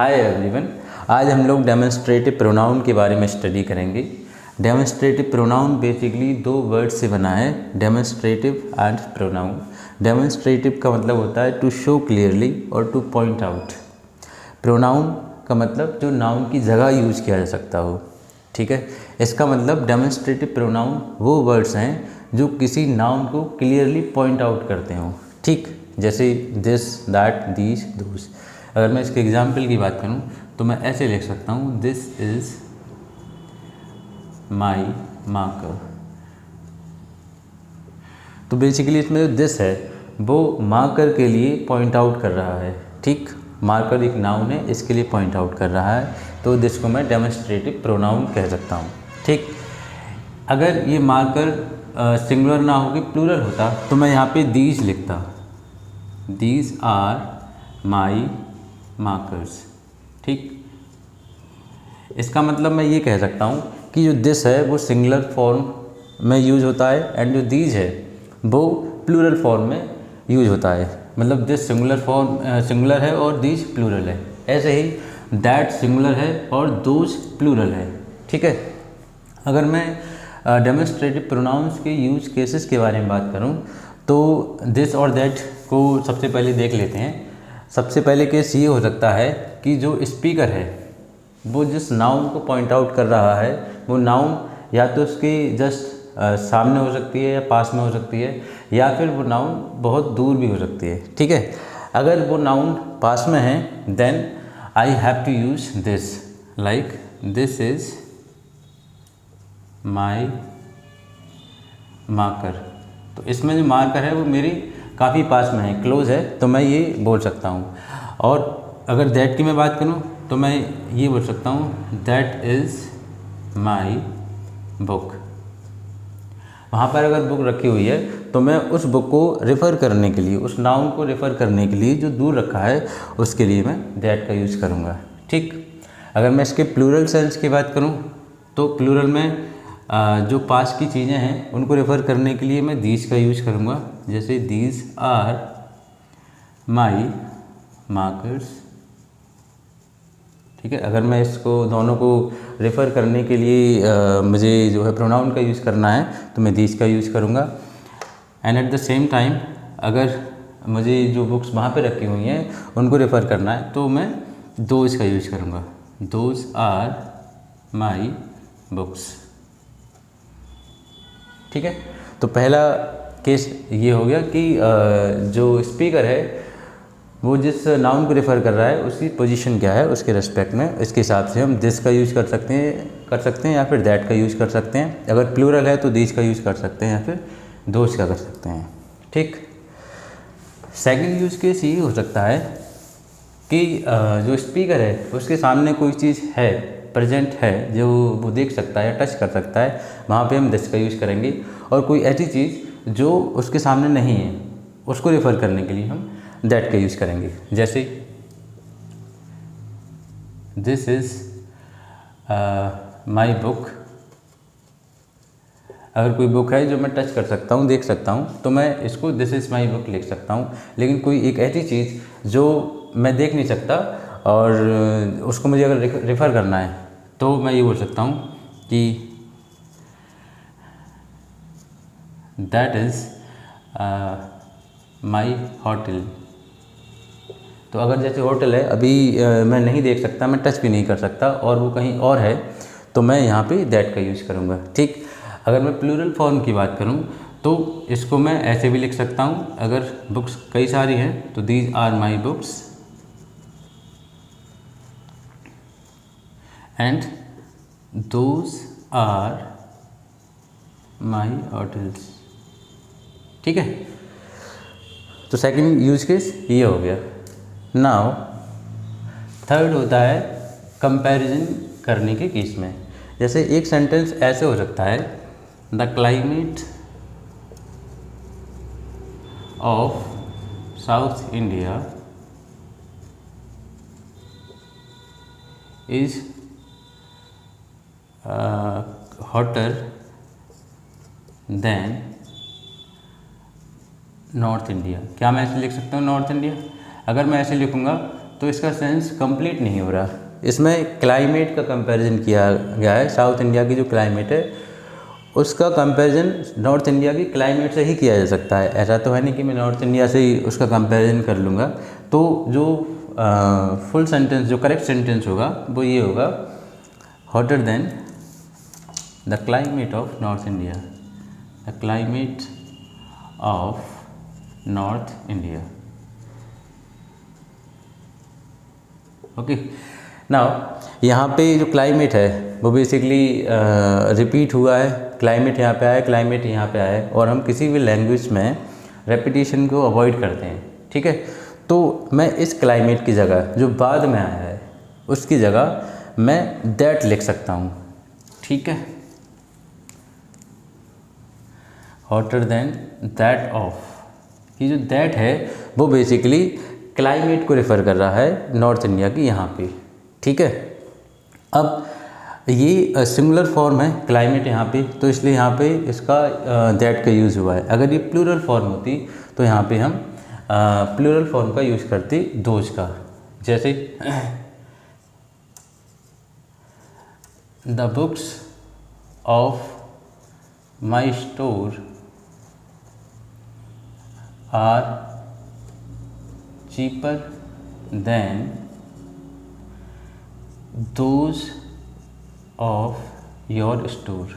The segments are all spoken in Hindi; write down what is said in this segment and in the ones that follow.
Hi everyone. आज हम लोग डेमोन्स्ट्रेटिव प्रोनाउन के बारे में स्टडी करेंगे। डेमोन्स्ट्रेटिव प्रोनाउन बेसिकली दो वर्ड से बना है, डेमोन्स्ट्रेटिव एंड प्रोनाउन। डेमोन्स्ट्रेटिव का मतलब होता है टू शो क्लियरली और टू पॉइंट आउट। प्रोनाउन का मतलब जो नाउन की जगह यूज किया जा सकता हो, ठीक है। इसका मतलब डेमोन्स्ट्रेटिव प्रोनाउन वो वर्ड्स हैं जो किसी नाउन को क्लियरली पॉइंट आउट करते हो, ठीक। जैसे दिस, दैट, दीज, दोज। अगर मैं इसके एग्जाम्पल की बात करूं तो मैं ऐसे लिख सकता हूं, दिस इज़ माई मार्कर। तो बेसिकली इसमें जो दिस है वो मार्कर के लिए पॉइंट आउट कर रहा है, ठीक। मार्कर एक नाउन है, इसके लिए पॉइंट आउट कर रहा है, तो दिस को मैं डेमोन्स्ट्रेटिव प्रोनाउन कह सकता हूँ, ठीक। अगर ये मार्कर सिंगुलर ना होकर प्लूरल होता तो मैं यहाँ पे दीज लिखता, दीज आर माई मार्कर्स, ठीक। इसका मतलब मैं ये कह सकता हूँ कि जो दिस है वो सिंगुलर फॉर्म में यूज होता है एंड जो दीज है वो प्लूरल फॉर्म में यूज होता है। मतलब दिस सिंगुलर है और दीज प्लूरल है। ऐसे ही दैट सिंगुलर है और दोज प्लूरल है, ठीक है। अगर मैं डेमोन्स्ट्रेटिव प्रोनाउंस के यूज केसेस के बारे में बात करूं तो दिस और दैट को सबसे पहले देख लेते हैं। सबसे पहले केस ये हो सकता है कि जो स्पीकर है वो जिस नाउन को पॉइंट आउट कर रहा है वो नाउन या तो उसके जस्ट सामने हो सकती है या पास में हो सकती है, या फिर वो नाउन बहुत दूर भी हो सकती है, ठीक है। अगर वो नाउन पास में है then I have to use this, like this is my marker. तो इसमें जो मार्कर है वो मेरी काफ़ी पास में है, क्लोज है, तो मैं ये बोल सकता हूँ। और अगर दैट की मैं बात करूँ तो मैं ये बोल सकता हूँ दैट इज़ माई बुक। वहाँ पर अगर बुक रखी हुई है तो मैं उस बुक को रेफ़र करने के लिए, उस नाउन को रेफ़र करने के लिए जो दूर रखा है उसके लिए मैं दैट का यूज़ करूँगा, ठीक। अगर मैं इसके प्लूरल सेंस की बात करूँ तो प्लूरल में जो पास की चीज़ें हैं उनको रेफ़र करने के लिए मैं दीज का यूज़ करूँगा। जैसे दीज आर माई मार्कर्स, ठीक है। अगर मैं इसको दोनों को रेफ़र करने के लिए मुझे जो है प्रोनाउन का यूज़ करना है तो मैं दीज का यूज़ करूँगा। And at the same time अगर मुझे जो बुक्स वहाँ पे रखी हुई हैं उनको रेफ़र करना है तो मैं दोज का यूज़ करूँगा, दोज आर माई बुक्स, ठीक है। तो पहला केस ये हो गया कि जो स्पीकर है वो जिस नाउन को रेफ़र कर रहा है उसकी पोजीशन क्या है उसके रेस्पेक्ट में, इसके हिसाब से हम दिस का यूज़ कर सकते हैं या फिर दैट का यूज़ कर सकते हैं। अगर प्लूरल है तो दीज का यूज़ कर सकते हैं या फिर दोज का कर सकते हैं, ठीक। सेकंड यूज़ केस ये हो सकता है कि जो स्पीकर है उसके सामने कोई चीज़ है, प्रेजेंट है, जो वो देख सकता है, टच कर सकता है, वहाँ पे हम दिस का यूज़ करेंगे। और कोई ऐसी चीज़ जो उसके सामने नहीं है उसको रेफ़र करने के लिए हम दैट का यूज़ करेंगे। जैसे दिस इज़ माई बुक। अगर कोई बुक है जो मैं टच कर सकता हूँ, देख सकता हूँ, तो मैं इसको दिस इज़ माई बुक लिख सकता हूँ। लेकिन कोई एक ऐसी चीज़ जो मैं देख नहीं सकता और उसको मुझे अगर रेफ़र करना है तो मैं ये बोल सकता हूँ कि दैट इज़ माई होटल। तो अगर जैसे होटल है अभी मैं नहीं देख सकता, मैं टच भी नहीं कर सकता और वो कहीं और है तो मैं यहाँ पे दैट का यूज़ करूँगा, ठीक। अगर मैं प्लूरल फॉर्म की बात करूँ तो इसको मैं ऐसे भी लिख सकता हूँ। अगर बुक्स कई सारी हैं तो these are my books and those are my hotels, ठीक है। तो सेकंड यूज केस ये हो गया। नाउ थर्ड होता है कंपैरिजन करने के केस में। जैसे एक सेंटेंस ऐसे हो सकता है, the climate of south India is hotter then north India. क्या मैं ऐसे लिख सकता हूँ नॉर्थ इंडिया? अगर मैं ऐसे लिखूँगा तो इसका सेंस कंप्लीट नहीं हो रहा। इसमें क्लाइमेट का कंपैरिजन किया गया है। साउथ इंडिया की जो क्लाइमेट है उसका कंपैरिजन नॉर्थ इंडिया की क्लाइमेट से ही किया जा सकता है। ऐसा तो है नहीं कि मैं नॉर्थ इंडिया से ही उसका कंपैरिजन कर लूँगा। तो जो फुल सेंटेंस, जो करेक्ट सेंटेंस होगा वो ये होगा, hotter then the climate of north India, the climate of north India. Okay, now यहाँ पे जो क्लाइमेट है वो बेसिकली रिपीट हुआ है। क्लाइमेट यहाँ पे आया है, क्लाइमेट यहाँ पे आया है, और हम किसी भी लैंग्वेज में रेपिटेशन को अवॉइड करते हैं, ठीक है। तो मैं इस क्लाइमेट की जगह जो बाद में आया है उसकी जगह मैं दैट लिख सकता हूँ, ठीक है। हॉटर देन दैट ऑफ, ये जो दैट है वो बेसिकली क्लाइमेट को रेफ़र कर रहा है नॉर्थ इंडिया की यहाँ पे, ठीक है। अब ये सिंगुलर फॉर्म है क्लाइमेट यहाँ पे, तो इसलिए यहाँ पे इसका दैट का यूज़ हुआ है। अगर ये प्लूरल फॉर्म होती तो यहाँ पे हम प्लूरल फॉर्म का यूज़ करते दोज का, जैसे the books of my store are cheaper than those of your store.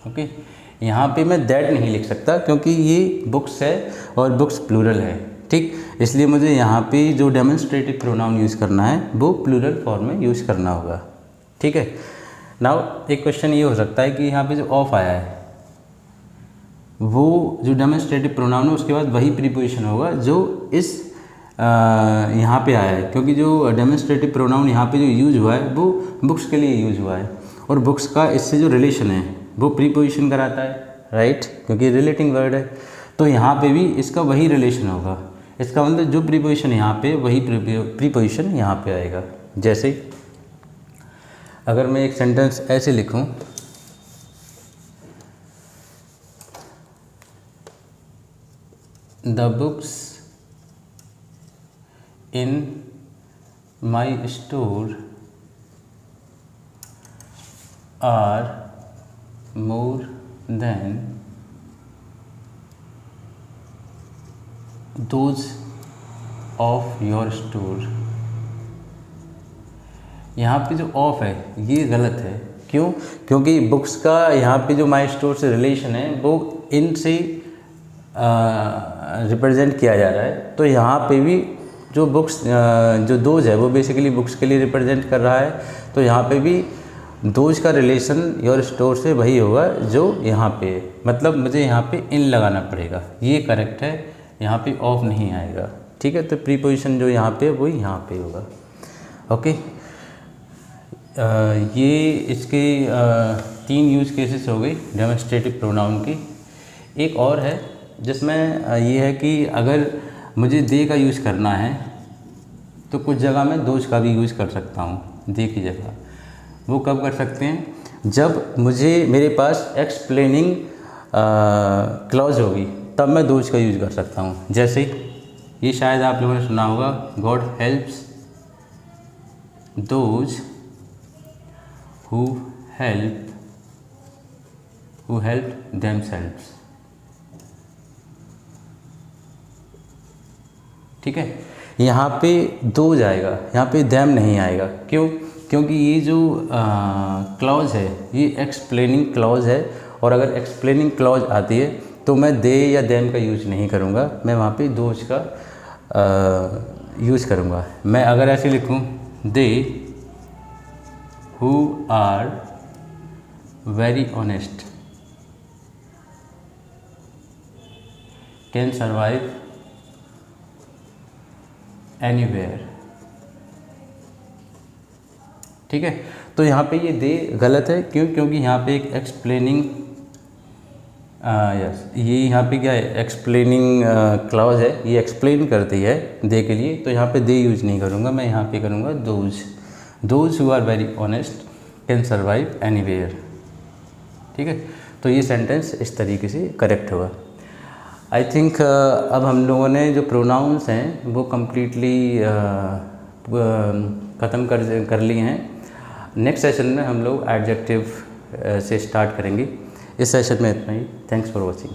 Okay, यहाँ पे मैं दैट नहीं लिख सकता क्योंकि ये बुक्स है और बुक्स प्लूरल है, ठीक। इसलिए मुझे यहाँ पे जो डेमोन्स्ट्रेटिव प्रोनाउन यूज़ करना है वो प्लूरल फॉर्म में यूज़ करना होगा, ठीक है। नाउ एक क्वेश्चन ये हो सकता है कि यहाँ पे जो ऑफ आया है वो जो डेमोन्स्ट्रेटिव प्रोनाउन है उसके बाद वही प्रीपोजिशन होगा जो इस यहाँ पे आया है, क्योंकि जो डेमोन्स्ट्रेटिव प्रोनाउन यहाँ पे जो यूज़ हुआ है वो बुक्स के लिए यूज़ हुआ है, और बुक्स का इससे जो रिलेशन है वो प्रीपोजिशन कराता है, राइट, क्योंकि रिलेटिंग वर्ड है। तो यहाँ पे भी इसका वही रिलेशन होगा। इसका मतलब जो प्रीपोजिशन यहाँ पे वही प्रीपोजिशन यहाँ पे आएगा। जैसे अगर मैं एक सेंटेंस ऐसे लिखूँ, the books in my store are more than those of your store. यहाँ पे जो ऑफ है ये गलत है, क्यों? क्योंकि बुक्स का यहाँ पे जो माई स्टोर से रिलेशन है वो इन से रिप्रेजेंट किया जा रहा है। तो यहाँ पे भी जो बुक्स जो दोज है वो बेसिकली बुक्स के लिए रिप्रेजेंट कर रहा है। तो यहाँ पे भी दोज का रिलेशन योर स्टोर से वही होगा जो यहाँ पे, मतलब मुझे यहाँ पे इन लगाना पड़ेगा, ये करेक्ट है, यहाँ पे ऑफ नहीं आएगा, ठीक है। तो प्रीपोजिशन जो यहाँ पे वही यहाँ पे होगा। ओके, ये इसके 3 यूज़ केसेस हो गई डेमोन्स्ट्रेटिव प्रोनाउन की। एक और है जिसमें ये है कि अगर मुझे दे का यूज़ करना है तो कुछ जगह मैं दोज का भी यूज़ कर सकता हूँ दे की जगह। वो कब कर सकते हैं? जब मेरे पास एक्सप्लेनिंग क्लॉज होगी तब मैं दोज का यूज़ कर सकता हूँ। जैसे ये शायद आप लोगों ने सुना होगा, God helps those who help themselves, ठीक है। यहाँ पे दो जाएगा, यहाँ पे देम नहीं आएगा। क्यों? क्योंकि ये जो क्लॉज है ये एक्सप्लेनिंग क्लॉज है, और अगर एक्सप्लेनिंग क्लॉज आती है तो मैं दे या देम का यूज़ नहीं करूँगा, मैं वहाँ पे दोज का यूज़ करूँगा। मैं अगर ऐसे लिखूँ, they who are very honest can survive anywhere, ठीक है। तो यहाँ पे ये दे गलत है, क्यों? क्योंकि यहाँ पे एक एक्सप्लेनिंग ये यहाँ पे क्या है, एक्सप्लेनिंग क्लॉज है, ये एक्सप्लेन करती है दे के लिए। तो यहाँ पे दे यूज नहीं करूँगा, मैं यहाँ पे करूँगा those who are very honest can survive anywhere, ठीक है। तो ये सेंटेंस इस तरीके से करेक्ट होगा। आई थिंक अब हम लोगों ने जो प्रोनाउंस हैं वो कम्प्लीटली ख़त्म कर लिए हैं। नेक्स्ट सेशन में हम लोग एडजेक्टिव से स्टार्ट करेंगे। इस सेशन में इतना ही। Thanks for watching.